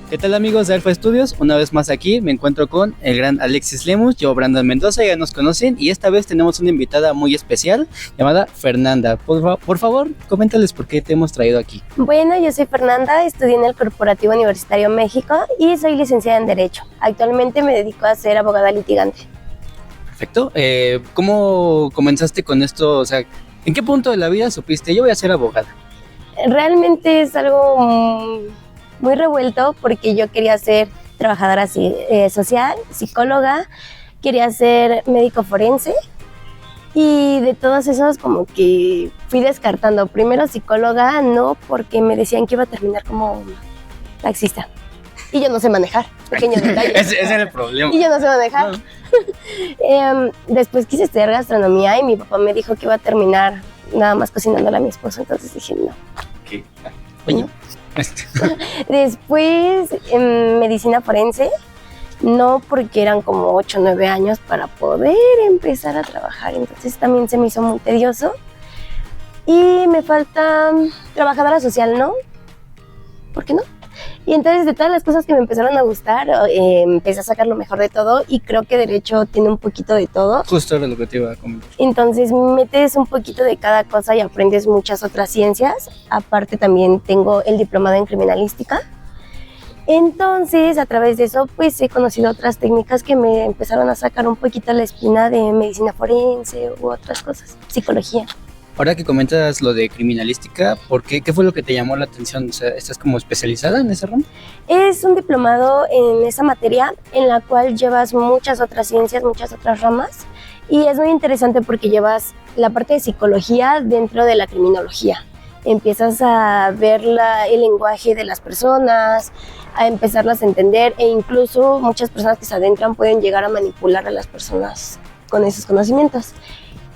¿Qué tal amigos de Alfa Estudios? Una vez más aquí me encuentro con el gran Alexis Lemus, yo Brandon Mendoza, ya nos conocen y esta vez tenemos una invitada muy especial llamada Fernanda. Por favor, coméntales por qué te hemos traído aquí. Bueno, yo soy Fernanda, estudié en el Corporativo Universitario México y soy licenciada en Derecho. Actualmente me dedico a ser abogada litigante. Perfecto. ¿Cómo comenzaste con esto? O sea, ¿en qué punto de la vida supiste yo voy a ser abogada? Realmente es algo muy revuelto porque yo quería ser trabajadora social, psicóloga, quería ser médico forense y de todos esos como que fui descartando. Primero psicóloga, no, porque me decían que iba a terminar como taxista y yo no sé manejar, pequeño detalle. Ese era el problema. Y yo no sé manejar. No. Después quise estudiar gastronomía y mi papá me dijo que iba a terminar nada más cocinándole a mi esposo, entonces dije no. ¿Qué? Oye. ¿No? Después medicina forense, no, porque eran como 8 o 9 años para poder empezar a trabajar, entonces también se me hizo muy tedioso. Y me falta trabajadora social, ¿no? ¿Por qué no? Y entonces de todas las cosas que me empezaron a gustar, empecé a sacar lo mejor de todo y creo que Derecho tiene un poquito de todo. Justo era lo que te iba a comentar. Entonces metes un poquito de cada cosa y aprendes muchas otras ciencias. Aparte también tengo el diplomado en criminalística. Entonces a través de eso pues he conocido otras técnicas que me empezaron a sacar un poquito la espina de medicina forense u otras cosas, psicología. Ahora que comentas lo de criminalística, ¿qué fue lo que te llamó la atención? O sea, ¿estás como especializada en ese ramo? Es un diplomado en esa materia en la cual llevas muchas otras ciencias, muchas otras ramas y es muy interesante porque llevas la parte de psicología dentro de la criminología. Empiezas a ver el lenguaje de las personas, a empezarlas a entender e incluso muchas personas que se adentran pueden llegar a manipular a las personas con esos conocimientos.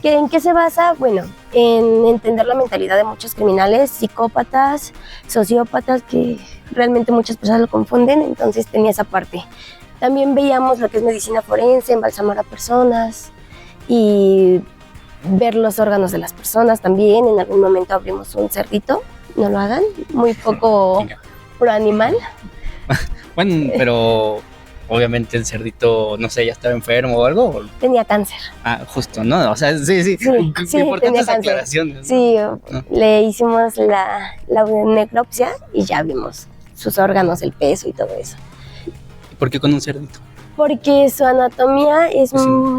¿En qué se basa? Bueno, en entender la mentalidad de muchos criminales, psicópatas, sociópatas, que realmente muchas personas lo confunden, entonces tenía esa parte. También veíamos lo que es medicina forense, embalsamar a personas y ver los órganos de las personas también. En algún momento abrimos un cerdito, no lo hagan, muy poco pro animal. Bueno, pero obviamente el cerdito, no sé, ya estaba enfermo o algo. Tenía cáncer. Ah, justo, ¿no? O sea, sí, importantes aclaraciones. Sí, ¿no? Le hicimos la necropsia y ya vimos sus órganos, el peso y todo eso. ¿Por qué con un cerdito? Porque su anatomía es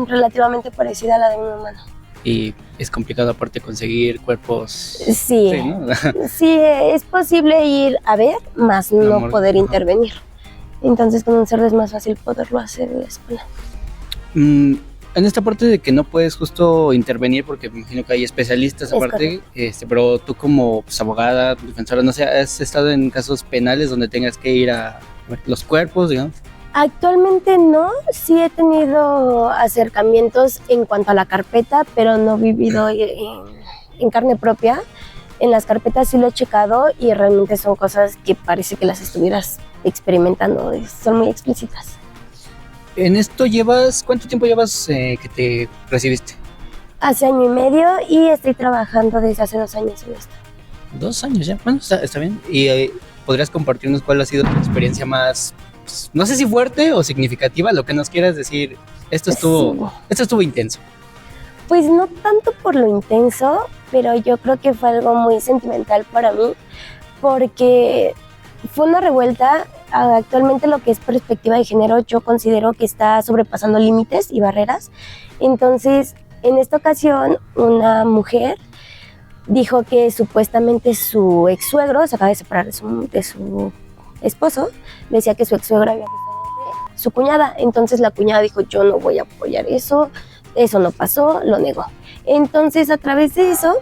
relativamente parecida a la de un humano. Y es complicado aparte conseguir cuerpos. Sí, ¿no? Sí, es posible ir a ver, más no poder intervenir. Entonces con un cerdo es más fácil poderlo hacer en la escuela. En esta parte de que no puedes justo intervenir, porque me imagino que hay especialistas aparte, pero tú como pues, abogada, defensora, no sé, ¿has estado en casos penales donde tengas que ir a ver los cuerpos, digamos? Actualmente no, sí he tenido acercamientos en cuanto a la carpeta, pero no he vivido en carne propia. En las carpetas sí lo he checado y realmente son cosas que parece que las estuvieras experimentando, son muy explícitas. En esto ¿cuánto tiempo llevas que te recibiste? Hace 1 año y medio y estoy trabajando desde hace 2 años en esto. 2 años ya, bueno, está bien. ¿Y podrías compartirnos cuál ha sido tu experiencia más, pues, no sé si fuerte o significativa, lo que nos quieras decir? Esto estuvo intenso. Pues no tanto por lo intenso, pero yo creo que fue algo muy sentimental para mí, porque fue una revuelta. Actualmente lo que es perspectiva de género yo considero que está sobrepasando límites y barreras. Entonces, en esta ocasión, una mujer dijo que supuestamente su ex suegro se acaba de separar de su esposo, decía que su ex suegro había abusado de su cuñada. Entonces la cuñada dijo, yo no voy a apoyar eso no pasó, lo negó. Entonces a través de eso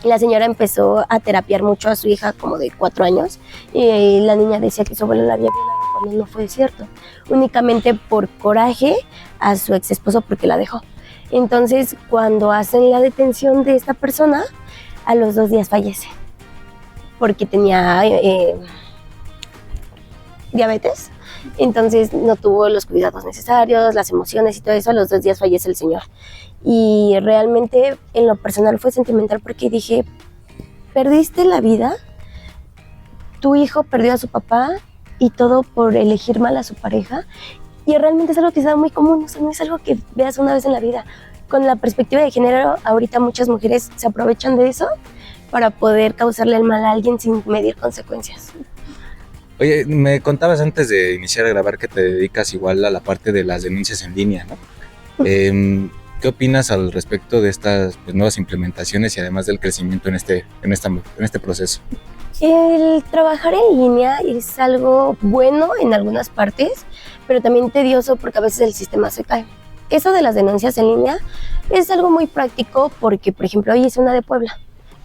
la señora empezó a terapiar mucho a su hija como de 4 años y la niña decía que su abuela la había violado cuando no fue cierto, únicamente por coraje a su ex esposo porque la dejó. Entonces cuando hacen la detención de esta persona, a los 2 días fallece porque tenía diabetes. Entonces no tuvo los cuidados necesarios, las emociones y todo eso. A los 2 días fallece el señor. Y realmente en lo personal fue sentimental porque dije, perdiste la vida, tu hijo perdió a su papá y todo por elegir mal a su pareja. Y realmente es algo que se da muy común, o sea, no es algo que veas una vez en la vida. Con la perspectiva de género, ahorita muchas mujeres se aprovechan de eso para poder causarle el mal a alguien sin medir consecuencias. Oye, me contabas antes de iniciar a grabar que te dedicas igual a la parte de las denuncias en línea, ¿no? ¿Qué opinas al respecto de estas nuevas implementaciones y además del crecimiento en este proceso? El trabajar en línea es algo bueno en algunas partes, pero también tedioso porque a veces el sistema se cae. Eso de las denuncias en línea es algo muy práctico porque, por ejemplo, hoy hice una de Puebla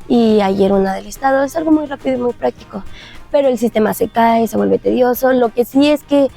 y ayer una del estado. Es algo muy rápido y muy práctico, pero el sistema se cae, se vuelve tedioso. Lo que sí es que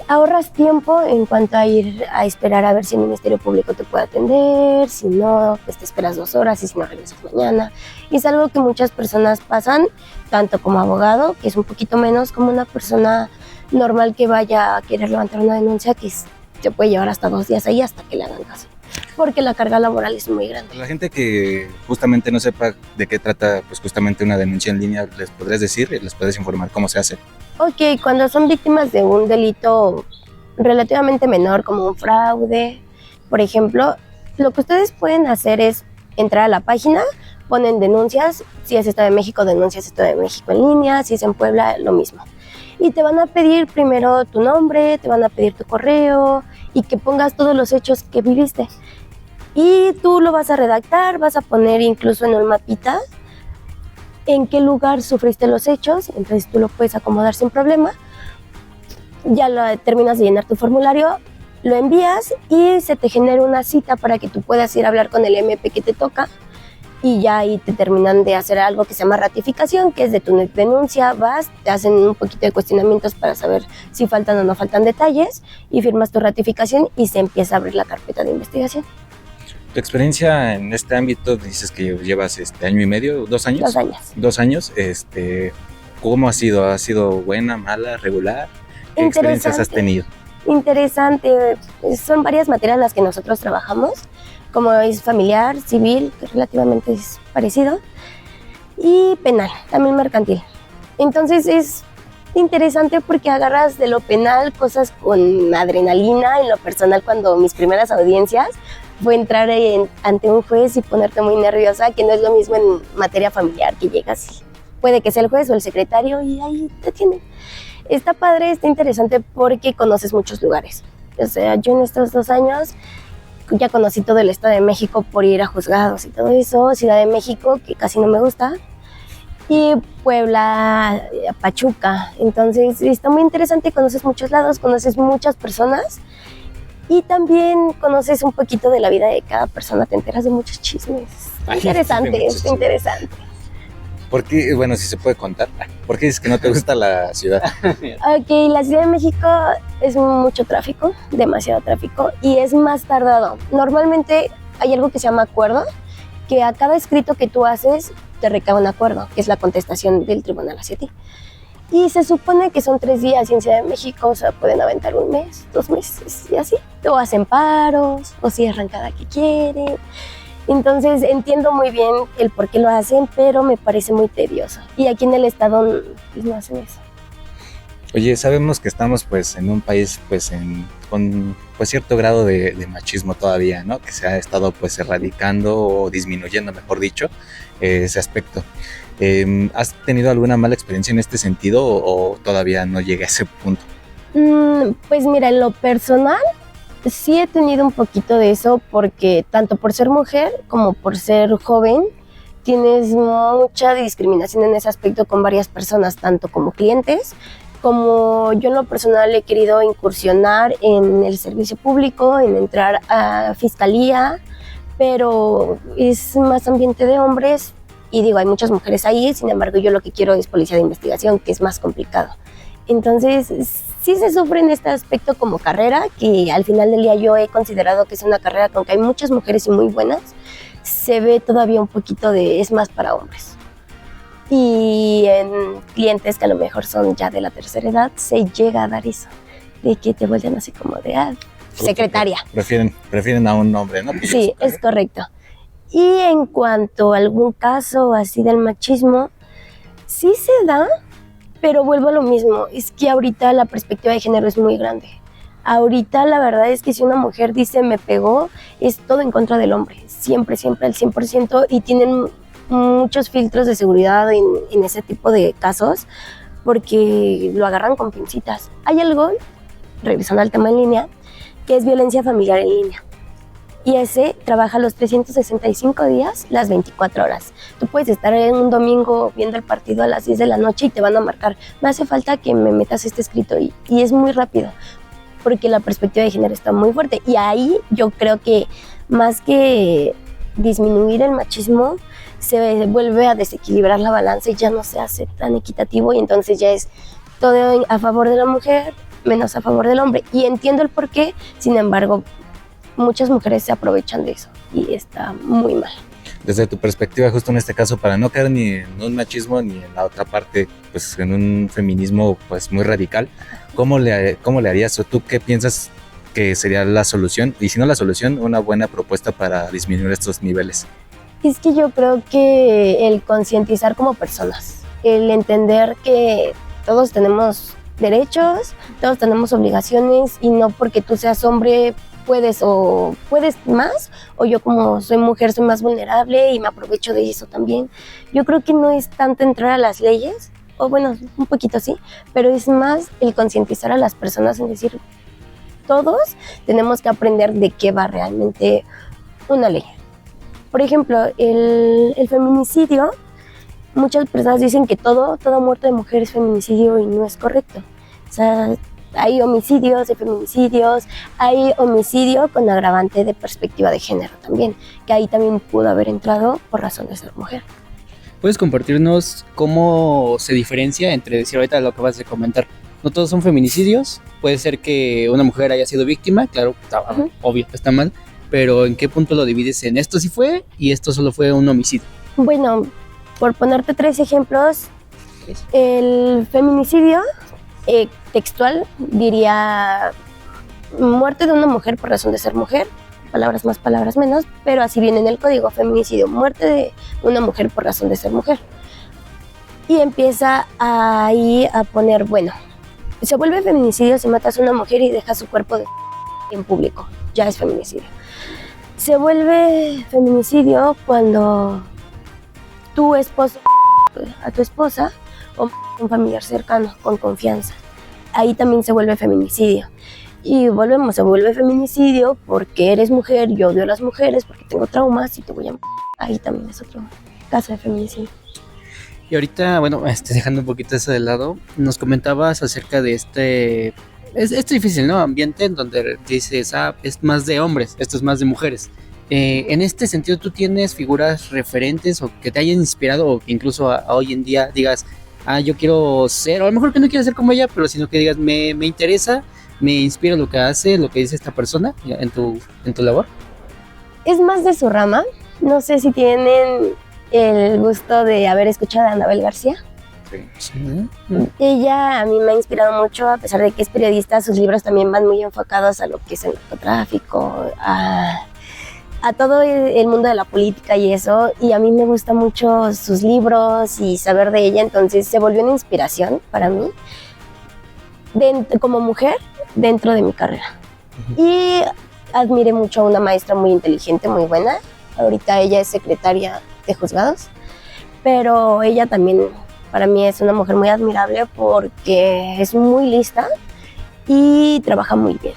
ahorras tiempo en cuanto a ir a esperar a ver si el Ministerio Público te puede atender, si no, pues te esperas 2 horas y si no regresas mañana. Y es algo que muchas personas pasan, tanto como abogado, que es un poquito menos, como una persona normal que vaya a querer levantar una denuncia que se puede llevar hasta 2 días ahí hasta que le hagan caso, porque la carga laboral es muy grande. La gente que justamente no sepa de qué trata pues justamente una denuncia en línea, ¿les podrías decir, les puedes informar cómo se hace? Ok, cuando son víctimas de un delito relativamente menor como un fraude, por ejemplo, lo que ustedes pueden hacer es entrar a la página, ponen denuncias, si es Estado de México, denuncias Estado de México en línea, si es en Puebla, lo mismo. Y te van a pedir primero tu nombre, te van a pedir tu correo y que pongas todos los hechos que viviste. Y tú lo vas a redactar, vas a poner incluso en un mapita en qué lugar sufriste los hechos, entonces tú lo puedes acomodar sin problema. Ya terminas de llenar tu formulario, lo envías y se te genera una cita para que tú puedas ir a hablar con el MP que te toca y ya ahí te terminan de hacer algo que se llama ratificación, que es de tu denuncia, vas, te hacen un poquito de cuestionamientos para saber si faltan o no faltan detalles y firmas tu ratificación y se empieza a abrir la carpeta de investigación. Tu experiencia en este ámbito, dices que llevas año y medio, 2 años. 2 años. 2 años, ¿cómo ha sido? ¿Ha sido buena, mala, regular? ¿Qué experiencias has tenido? Interesante, son varias materias las que nosotros trabajamos, como es familiar, civil, que relativamente es parecido, y penal, también mercantil. Entonces es interesante porque agarras de lo penal cosas con adrenalina. En lo personal, cuando mis primeras audiencias fue entrar ante un juez y ponerte muy nerviosa, que no es lo mismo en materia familiar, que llegas y puede que sea el juez o el secretario y ahí te tienen. Está padre, está interesante porque conoces muchos lugares. O sea, yo en estos 2 años ya conocí todo el Estado de México por ir a juzgados y todo eso, Ciudad de México, que casi no me gusta, y Puebla, Pachuca. Entonces está muy interesante, conoces muchos lados, conoces muchas personas y también conoces un poquito de la vida de cada persona, te enteras de muchos chismes. Interesante, está interesante. ¿Por qué? Bueno, si se puede contar. ¿Por qué dices que no te gusta la ciudad? Ok, la Ciudad de México es mucho tráfico, demasiado tráfico, y es más tardado. Normalmente hay algo que se llama acuerdo, que a cada escrito que tú haces te recae un acuerdo, que es la contestación del tribunal hacia ti. Y se supone que son 3 días y en Ciudad de México, o sea, pueden aventar 1 mes, 2 meses y así. O hacen paros, o cierran cada que quieren. Entonces entiendo muy bien el por qué lo hacen, pero me parece muy tedioso. Y aquí en el estado pues, no hacen eso. Oye, sabemos que estamos pues en un país pues con pues cierto grado de machismo todavía, ¿no? Que se ha estado pues erradicando o disminuyendo, mejor dicho, ese aspecto. ¿Has tenido alguna mala experiencia en este sentido o todavía no llega a ese punto? Pues mira, en lo personal sí he tenido un poquito de eso porque tanto por ser mujer como por ser joven tienes mucha discriminación en ese aspecto con varias personas, tanto como clientes, como yo en lo personal he querido incursionar en el servicio público, en entrar a fiscalía, pero es más ambiente de hombres y digo, hay muchas mujeres ahí, sin embargo yo lo que quiero es policía de investigación, que es más complicado. Entonces sí se sufre en este aspecto como carrera, que al final del día yo he considerado que es una carrera con que hay muchas mujeres y muy buenas, se ve todavía un poquito es más para hombres. Y en clientes que a lo mejor son ya de la tercera edad, se llega a dar eso, de que te vuelven así como de secretaria. Prefieren a un hombre, ¿no? Sí, es correcto. Y en cuanto a algún caso así del machismo, sí se da, Pero vuelvo a lo mismo, es que ahorita la perspectiva de género es muy grande. Ahorita la verdad es que si una mujer dice me pegó, es todo en contra del hombre, siempre, siempre al 100%, y tienen muchos filtros de seguridad en ese tipo de casos porque lo agarran con pincitas. Hay algo, regresando al tema en línea, que es violencia familiar en línea. Y ese trabaja los 365 días, las 24 horas. Tú puedes estar en un domingo viendo el partido a las 10 de la noche y te van a marcar, me hace falta que me metas este escrito, y es muy rápido, porque la perspectiva de género está muy fuerte. Y ahí yo creo que más que disminuir el machismo, se vuelve a desequilibrar la balanza y ya no se hace tan equitativo, y entonces ya es todo a favor de la mujer, menos a favor del hombre. Y entiendo el porqué, sin embargo, muchas mujeres se aprovechan de eso y está muy mal. Desde tu perspectiva, justo en este caso, para no caer ni en un machismo ni en la otra parte, pues en un feminismo pues muy radical, ¿cómo le harías, o tú qué piensas que sería la solución? Y si no la solución, una buena propuesta para disminuir estos niveles. Es que yo creo que el concientizar como personas, el entender que todos tenemos derechos, todos tenemos obligaciones, y no porque tú seas hombre puedes más, o yo como soy mujer soy más vulnerable y me aprovecho de eso también. Yo creo que no es tanto entrar a las leyes, o bueno, un poquito sí, pero es más el concientizar a las personas en decir, todos tenemos que aprender de qué va realmente una ley. Por ejemplo, el feminicidio, muchas personas dicen que toda muerte de mujer es feminicidio, y no es correcto. O sea, hay homicidios, hay feminicidios, hay homicidio con agravante de perspectiva de género también, que ahí también pudo haber entrado por razón de ser mujer. ¿Puedes compartirnos cómo se diferencia entre decir ahorita lo que vas a comentar? No todos son feminicidios, puede ser que una mujer haya sido víctima, claro, obvio, está mal, pero ¿en qué punto lo divides en esto sí fue y esto solo fue un homicidio? Bueno, por ponerte 3 ejemplos, el feminicidio textual diría muerte de una mujer por razón de ser mujer, palabras más, palabras menos, pero así viene en el código: feminicidio, muerte de una mujer por razón de ser mujer. Y empieza ahí a poner, bueno, se vuelve feminicidio si matas a una mujer y dejas su cuerpo en público, ya es feminicidio. Se vuelve feminicidio cuando tu esposo a tu esposa o un familiar cercano con confianza. Ahí también se vuelve feminicidio. Y volvemos, se vuelve feminicidio porque eres mujer, yo odio a las mujeres porque tengo traumas y te voy a... Ahí también es otro caso de feminicidio. Y ahorita, bueno, dejando un poquito eso de lado, nos comentabas acerca de es difícil, ¿no? Ambiente en donde dices, es más de hombres, esto es más de mujeres. En este sentido, ¿tú tienes figuras referentes o que te hayan inspirado, o que incluso a hoy en día digas, yo quiero ser, o a lo mejor que no quieras ser como ella, pero sino que digas, me interesa, me inspira lo que hace, lo que dice esta persona en tu labor? Es más de su rama. No sé si tienen el gusto de haber escuchado a Anabel García. Sí. Ella a mí me ha inspirado mucho, a pesar de que es periodista. Sus libros también van muy enfocados a lo que es el narcotráfico, a todo el mundo de la política y eso, y a mí me gustan mucho sus libros y saber de ella, entonces se volvió una inspiración para mí como mujer dentro de mi carrera. Uh-huh. Y admiré mucho a una maestra muy inteligente, muy buena. Ahorita ella es secretaria de juzgados, pero ella también para mí es una mujer muy admirable porque es muy lista y trabaja muy bien.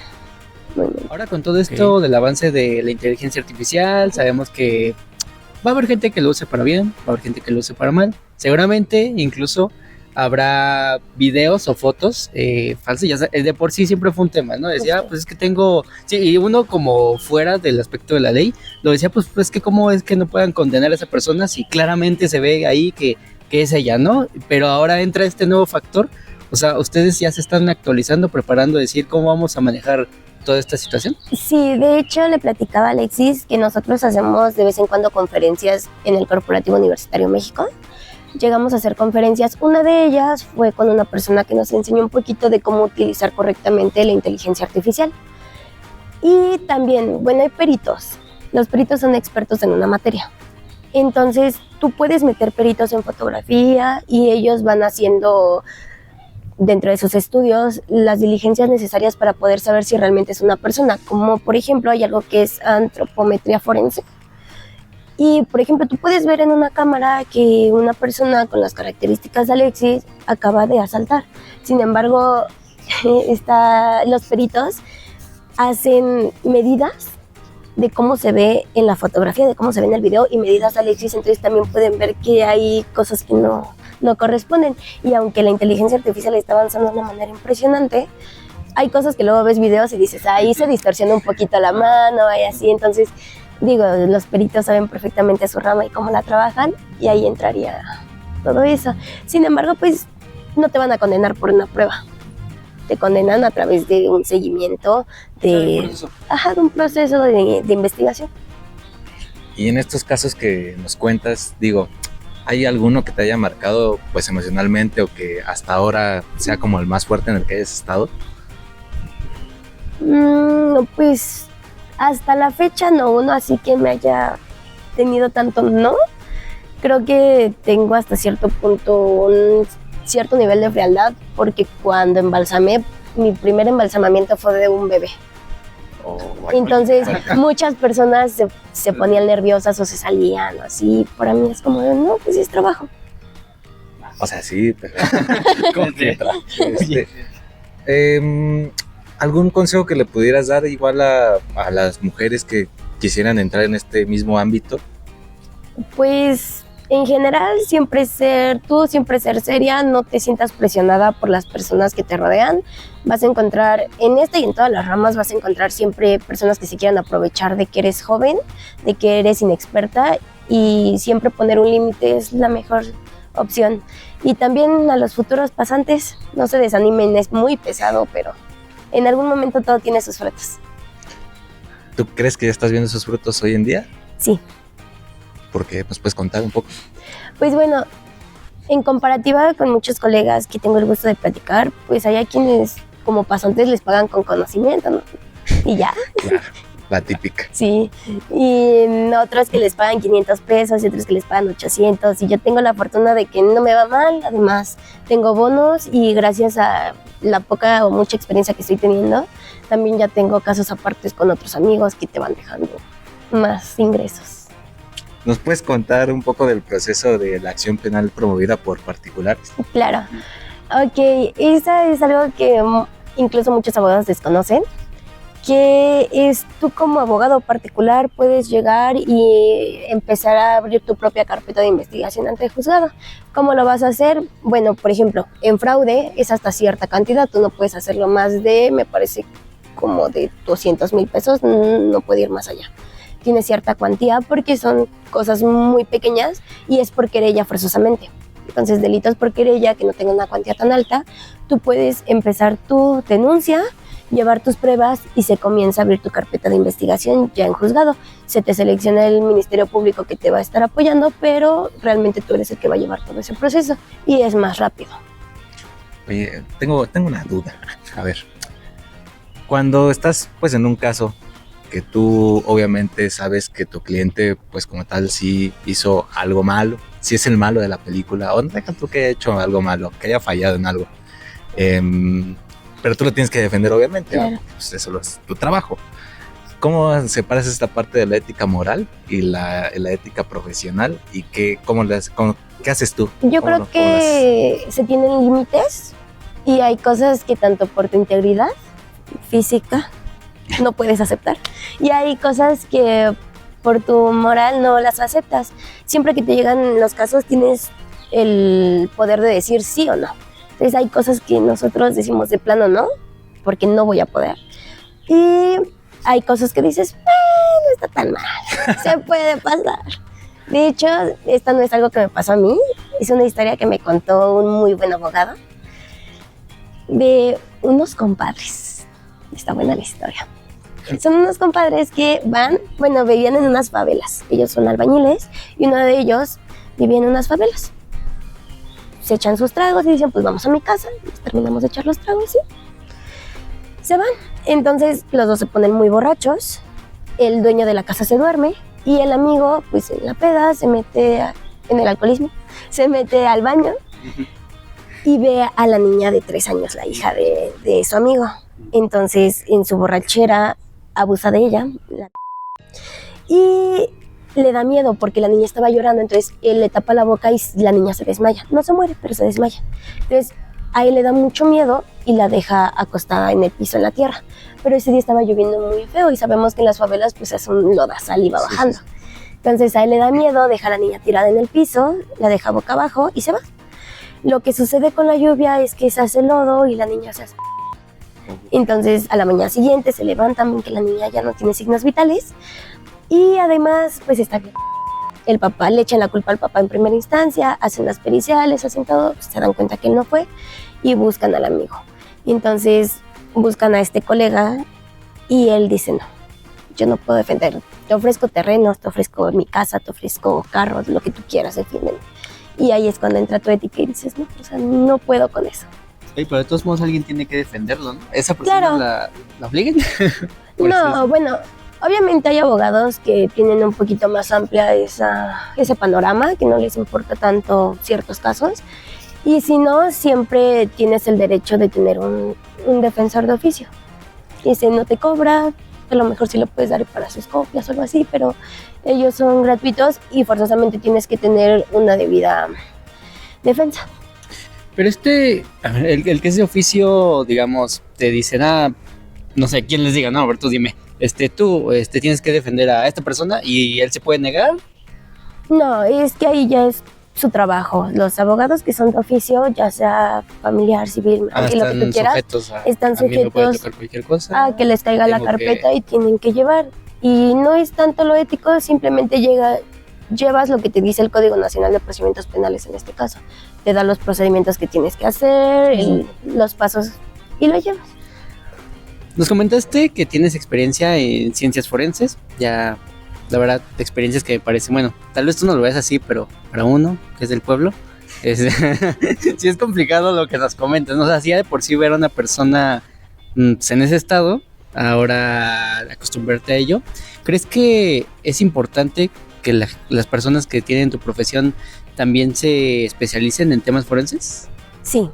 Ahora, con todo esto del avance de la inteligencia artificial, sabemos que va a haber gente que lo use para bien, va a haber gente que lo use para mal. Seguramente incluso habrá videos o fotos falsas. Ya de por sí siempre fue un tema, ¿no? Decía, pues es que tengo... Sí, y uno como fuera del aspecto de la ley, lo decía, pues que cómo es que no puedan condenar a esa persona si claramente se ve ahí que es ella, ¿no? Pero ahora entra este nuevo factor. O sea, ustedes ya se están actualizando, preparando, decir cómo vamos a manejar toda esta situación. Sí, de hecho le platicaba a Alexis que nosotros hacemos de vez en cuando conferencias en el Corporativo Universitario México. Llegamos a hacer conferencias, una de ellas fue con una persona que nos enseñó un poquito de cómo utilizar correctamente la inteligencia artificial. Y también, bueno, hay peritos. Los peritos son expertos en una materia. Entonces tú puedes meter peritos en fotografía y ellos van haciendo dentro de sus estudios las diligencias necesarias para poder saber si realmente es una persona, como por ejemplo hay algo que es antropometría forense. Y por ejemplo tú puedes ver en una cámara que una persona con las características de Alexis acaba de asaltar. Sin embargo, los peritos hacen medidas de cómo se ve en la fotografía, de cómo se ve en el video y medidas de Alexis, entonces también pueden ver que hay cosas que no corresponden. Y aunque la inteligencia artificial está avanzando de una manera impresionante, hay cosas que luego ves videos y dices, ahí se distorsiona un poquito la mano y así. Entonces, digo, los peritos saben perfectamente su rama y cómo la trabajan y ahí entraría todo eso. Sin embargo, pues no te van a condenar por una prueba. Te condenan a través de un seguimiento de un proceso de investigación. Y en estos casos que nos cuentas, digo, ¿hay alguno que te haya marcado pues emocionalmente o que hasta ahora sea como el más fuerte en el que hayas estado? Pues hasta la fecha no, uno así que me haya tenido tanto no. Creo que tengo hasta cierto punto un cierto nivel de frialdad, porque cuando embalsamé, mi primer embalsamamiento fue de un bebé. Entonces muchas personas se ponían nerviosas o se salían así. Para mí es como, no, pues es trabajo. O sea, sí, pero ¿cómo que ¿algún consejo que le pudieras dar igual a las mujeres que quisieran entrar en este mismo ámbito? Pues en general, siempre ser seria, no te sientas presionada por las personas que te rodean. Vas a encontrar, en esta y en todas las ramas, vas a encontrar siempre personas que se quieran aprovechar de que eres joven, de que eres inexperta, y siempre poner un límite es la mejor opción. Y también a los futuros pasantes, no se desanimen, es muy pesado, pero en algún momento todo tiene sus frutos. ¿Tú crees que ya estás viendo esos frutos hoy en día? Sí. ¿Por qué? ¿Nos puedes contar un poco? Pues bueno, en comparativa con muchos colegas que tengo el gusto de platicar, pues hay a quienes como pasantes les pagan con conocimiento, ¿no? Y ya. Claro, la típica. Sí, y otros que les pagan 500 pesos y otros que les pagan 800, y yo tengo la fortuna de que no me va mal. Además tengo bonos y gracias a la poca o mucha experiencia que estoy teniendo, también ya tengo casos apartes con otros amigos que te van dejando más ingresos. ¿Nos puedes contar un poco del proceso de la acción penal promovida por particulares? Claro. Ok, esa es algo que incluso muchos abogados desconocen, que es tú como abogado particular puedes llegar y empezar a abrir tu propia carpeta de investigación ante el juzgado. ¿Cómo lo vas a hacer? Bueno, por ejemplo, en fraude es hasta cierta cantidad, tú no puedes hacerlo más de, me parece, como de 200,000 pesos, no puede ir más allá. Tiene cierta cuantía porque son cosas muy pequeñas y es por querella forzosamente. Entonces, delitos por querella que no tengan una cuantía tan alta, tú puedes empezar tu denuncia, llevar tus pruebas y se comienza a abrir tu carpeta de investigación ya en juzgado. Se te selecciona el Ministerio Público que te va a estar apoyando, pero realmente tú eres el que va a llevar todo ese proceso y es más rápido. Oye, tengo una duda. A ver, cuando estás pues en un caso que tú obviamente sabes que tu cliente pues como tal sí hizo algo malo, sí es el malo de la película, o deja tú que haya hecho algo malo, que haya fallado en algo, pero tú lo tienes que defender obviamente, claro. Pues eso es tu trabajo. ¿Cómo separas esta parte de la ética moral y la ética profesional? ¿Y qué haces tú? Yo creo que se tienen límites y hay cosas que tanto por tu integridad física no puedes aceptar y hay cosas que por tu moral no las aceptas. Siempre que te llegan los casos tienes el poder de decir sí o no. Entonces hay cosas que nosotros decimos de plano no, porque no voy a poder. Y hay cosas que dices, no está tan mal, se puede pasar. De hecho, esta no es algo que me pasó a mí, es una historia que me contó un muy buen abogado de unos compadres. Está buena la historia. Son unos compadres que vivían en unas favelas. Ellos son albañiles y uno de ellos vivía en unas favelas. Se echan sus tragos y dicen, pues vamos a mi casa. Nos terminamos de echar los tragos y se van. Entonces los dos se ponen muy borrachos. El dueño de la casa se duerme y el amigo, pues en la peda, se mete en el alcoholismo, se mete al baño y ve a la niña de 3 años, la hija de su amigo. Entonces, en su borrachera, abusa de ella y le da miedo porque la niña estaba llorando, entonces él le tapa la boca y la niña se desmaya. No se muere, pero se desmaya. Entonces, a él le da mucho miedo y la deja acostada en el piso, en la tierra. Pero ese día estaba lloviendo muy feo y sabemos que en las favelas pues es un lodazal y va bajando. Entonces a él le da miedo, deja a la niña tirada en el piso, la deja boca abajo y se va. Lo que sucede con la lluvia es que se hace lodo y la niña se hace. Entonces a la mañana siguiente se levantan, ven que la niña ya no tiene signos vitales y además pues está bien. El papá le echan la culpa al papá en primera instancia, hacen las periciales, hacen todo, pues, se dan cuenta que él no fue y buscan al amigo. Entonces buscan a este colega y él dice no, yo no puedo defender, te ofrezco terrenos, te ofrezco mi casa, te ofrezco carros, lo que tú quieras, defiéndeme. Y ahí es cuando entra tu ética y dices no, o sea, no puedo con eso. Oye, pero de todos modos alguien tiene que defenderlo, ¿no? ¿Esa persona Claro. la obliguen? No, bueno, obviamente hay abogados que tienen un poquito más amplia ese panorama, que no les importa tanto ciertos casos. Y si no, siempre tienes el derecho de tener un defensor de oficio. Y si no te cobra, a lo mejor sí lo puedes dar para sus copias o algo así, pero ellos son gratuitos y forzosamente tienes que tener una debida defensa. Pero a ver, el que es de oficio, digamos, te dicen, no sé, quién les diga, no, a ver, tú dime, tú tienes que defender a esta persona y él se puede negar. No, es que ahí ya es su trabajo. Los abogados que son de oficio, ya sea familiar, civil, aunque lo que tú quieras, están a mí me puede sujetos tocar cualquier cosa. a que les caiga la Tengo carpeta y tienen que llevar. Y no es tanto lo ético, simplemente llevas lo que te dice el Código Nacional de Procedimientos Penales en este caso. Te da los procedimientos que tienes que hacer, los pasos y lo llevas. Nos comentaste que tienes experiencia en ciencias forenses, ya la verdad, experiencias que me parecen, bueno, tal vez tú no lo ves así, pero para uno que es del pueblo, sí es complicado lo que nos comentas, ¿no? O sea, sí de por sí ver a una persona pues, en ese estado, ahora acostumbrarte a ello. ¿Crees que es importante que las personas que tienen tu profesión también se especialicen en temas forenses? Sí,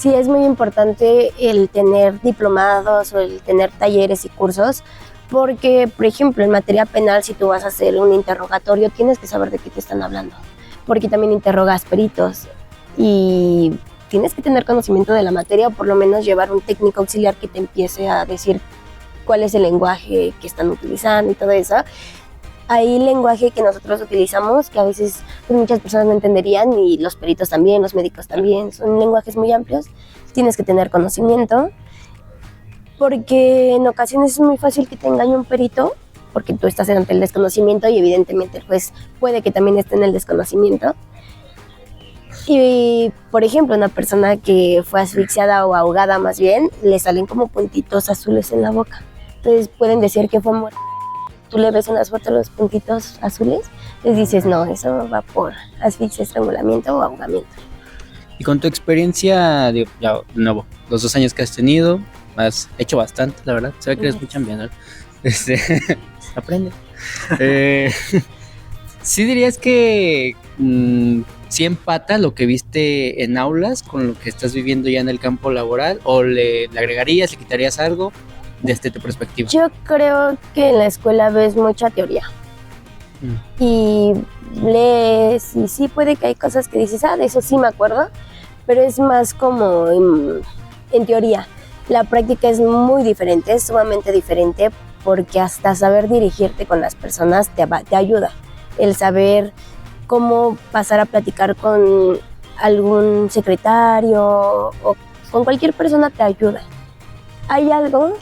es muy importante el tener diplomados o el tener talleres y cursos, porque, por ejemplo, en materia penal, si tú vas a hacer un interrogatorio, tienes que saber de qué te están hablando, porque también interrogas peritos y tienes que tener conocimiento de la materia o por lo menos llevar un técnico auxiliar que te empiece a decir cuál es el lenguaje que están utilizando y todo eso. Hay lenguaje que nosotros utilizamos que a veces pues, muchas personas no entenderían y los peritos también, los médicos también, son lenguajes muy amplios, tienes que tener conocimiento porque en ocasiones es muy fácil que te engañe un perito porque tú estás ante el desconocimiento y evidentemente el juez puede que también esté en el desconocimiento. Y, por ejemplo, una persona que fue asfixiada o ahogada más bien, le salen como puntitos azules en la boca. Entonces pueden decir que fue muerta. Tú le ves unas fotos los puntitos azules, les dices, no, eso va por asfixia, estrangulamiento o ahogamiento. Y con tu experiencia, digo, ya de nuevo, los 2 años que has tenido, has hecho bastante, la verdad. Se ve que eres muy chambeador. Aprende. ¿Sí dirías que sí empata lo que viste en aulas con lo que estás viviendo ya en el campo laboral? ¿O le agregarías, le quitarías algo desde tu perspectiva? Yo creo que en la escuela ves mucha teoría. Y lees y sí puede que hay cosas que dices, de eso sí me acuerdo, pero es más como en teoría. La práctica es muy diferente, es sumamente diferente porque hasta saber dirigirte con las personas te ayuda. El saber cómo pasar a platicar con algún secretario o con cualquier persona te ayuda. Hay algo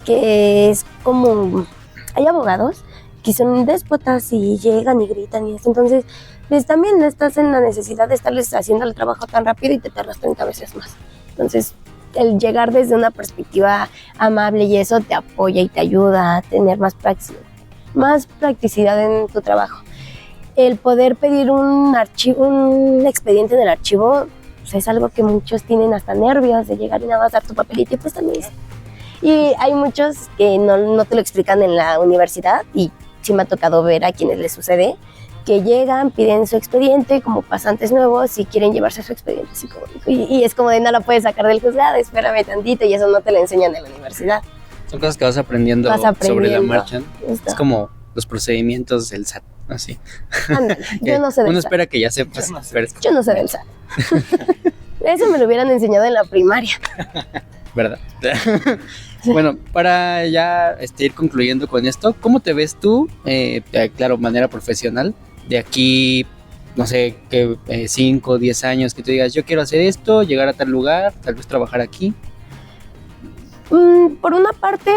que es como, hay abogados que son déspotas y llegan y gritan y eso, entonces pues también estás en la necesidad de estarles haciendo el trabajo tan rápido y te tardas 30 veces más. Entonces el llegar desde una perspectiva amable y eso te apoya y te ayuda a tener más practicidad en tu trabajo. El poder pedir un expediente en el archivo, pues es algo que muchos tienen hasta nervios de llegar y nada más dar tu papelito y pues también. Y hay muchos que no te lo explican en la universidad y sí me ha tocado ver a quienes les sucede que llegan, piden su expediente como pasantes nuevos y quieren llevarse su expediente psicológico. Y es como de no la puedes sacar del juzgado, espérame tantito, y eso no te lo enseñan en la universidad. Son cosas que vas aprendiendo, sobre la marcha, ¿no? Justo. Es como los procedimientos del SAT, así. Ándale, yo no sé del Uno SAT. espera que ya sepas, pero es Yo no sé del SAT. Eso me lo hubieran enseñado en la primaria. verdad. Bueno, para ya ir concluyendo con esto, ¿cómo te ves tú, claro, manera profesional, de aquí, no sé, que 5 o 10 años, que tú digas, yo quiero hacer esto, llegar a tal lugar, tal vez trabajar aquí? Por una parte,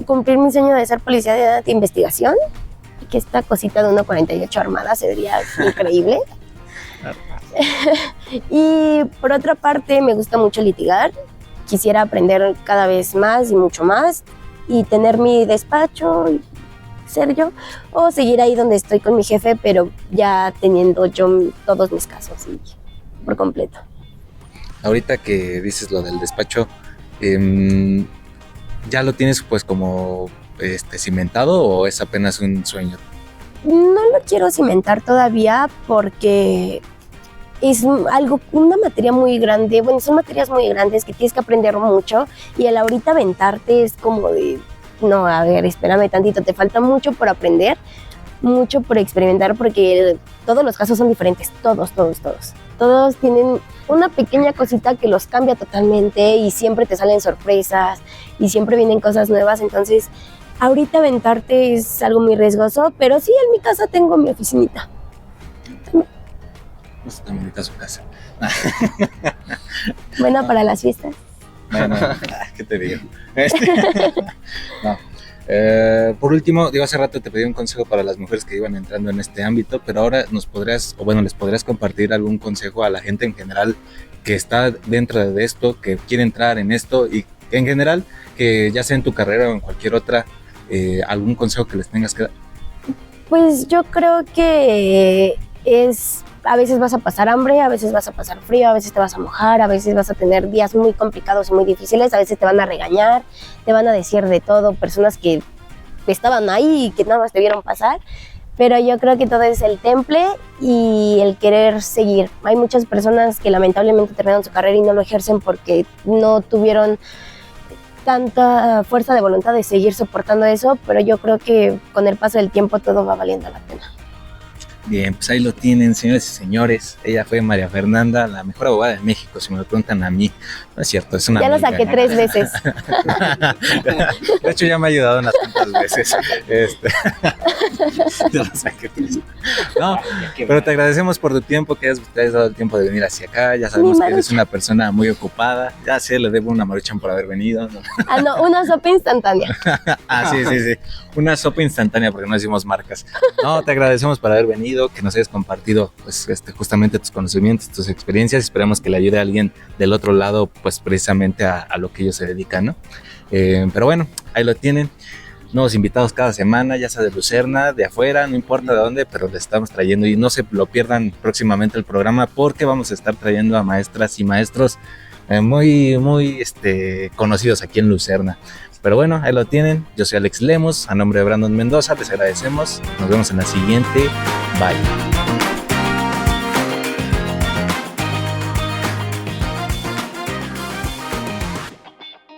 cumplir mi sueño de ser policía de investigación, y que esta cosita de 1.48 armada sería increíble. Y por otra parte, me gusta mucho litigar. Quisiera aprender cada vez más y mucho más y tener mi despacho y ser yo, o seguir ahí donde estoy con mi jefe, pero ya teniendo yo todos mis casos y por completo. Ahorita que dices lo del despacho, ¿ya lo tienes pues como cimentado o es apenas un sueño? No lo quiero cimentar todavía porque es una materia muy grande, bueno, son materias muy grandes que tienes que aprender mucho y el ahorita aventarte es como de, no, a ver, espérame tantito, te falta mucho por aprender, mucho por experimentar porque todos los casos son diferentes, todos tienen una pequeña cosita que los cambia totalmente y siempre te salen sorpresas y siempre vienen cosas nuevas, entonces ahorita aventarte es algo muy riesgoso, pero sí, en mi casa tengo mi oficinita. No sé, también está su casa. Buena para las fiestas. Bueno, ¿qué te digo? No. Por último, digo, hace rato te pedí un consejo para las mujeres que iban entrando en este ámbito, pero ahora les podrías compartir algún consejo a la gente en general que está dentro de esto, que quiere entrar en esto y en general, que ya sea en tu carrera o en cualquier otra, algún consejo que les tengas que dar. Pues yo creo que a veces vas a pasar hambre, a veces vas a pasar frío, a veces te vas a mojar, a veces vas a tener días muy complicados y muy difíciles, a veces te van a regañar, te van a decir de todo, personas que estaban ahí y que nada más te vieron pasar, pero yo creo que todo es el temple y el querer seguir. Hay muchas personas que lamentablemente terminan su carrera y no lo ejercen porque no tuvieron tanta fuerza de voluntad de seguir soportando eso, pero yo creo que con el paso del tiempo todo va valiendo la pena. Bien, pues ahí lo tienen, señores y señores. Ella fue María Fernanda, la mejor abogada de México, si me lo preguntan a mí. No es cierto, es una Ya lo amiga. saqué 3 veces. De hecho, ya me ha ayudado unas cuantas veces. Ya lo saqué 3. No, pero te agradecemos por tu tiempo, que te hayas dado el tiempo de venir hacia acá. Ya sabemos que eres una persona muy ocupada. Ya sé, le debo una Maruchan por haber venido, ¿no? Ah, no, una sopa instantánea. Sí. Una sopa instantánea, porque no decimos marcas. No, te agradecemos por haber venido, que nos hayas compartido pues, justamente tus conocimientos, tus experiencias. Esperamos que le ayude a alguien del otro lado, pues precisamente a lo que ellos se dedican, ¿no? Pero bueno, ahí lo tienen. Nuevos invitados cada semana, ya sea de Lucerna, de afuera, no importa de dónde, pero les estamos trayendo y no se lo pierdan próximamente el programa porque vamos a estar trayendo a maestras y maestros muy conocidos aquí en Lucerna. Pero bueno, ahí lo tienen. Yo soy Alex Lemos, a nombre de Brandon Mendoza, les agradecemos. Nos vemos en la siguiente. Bye.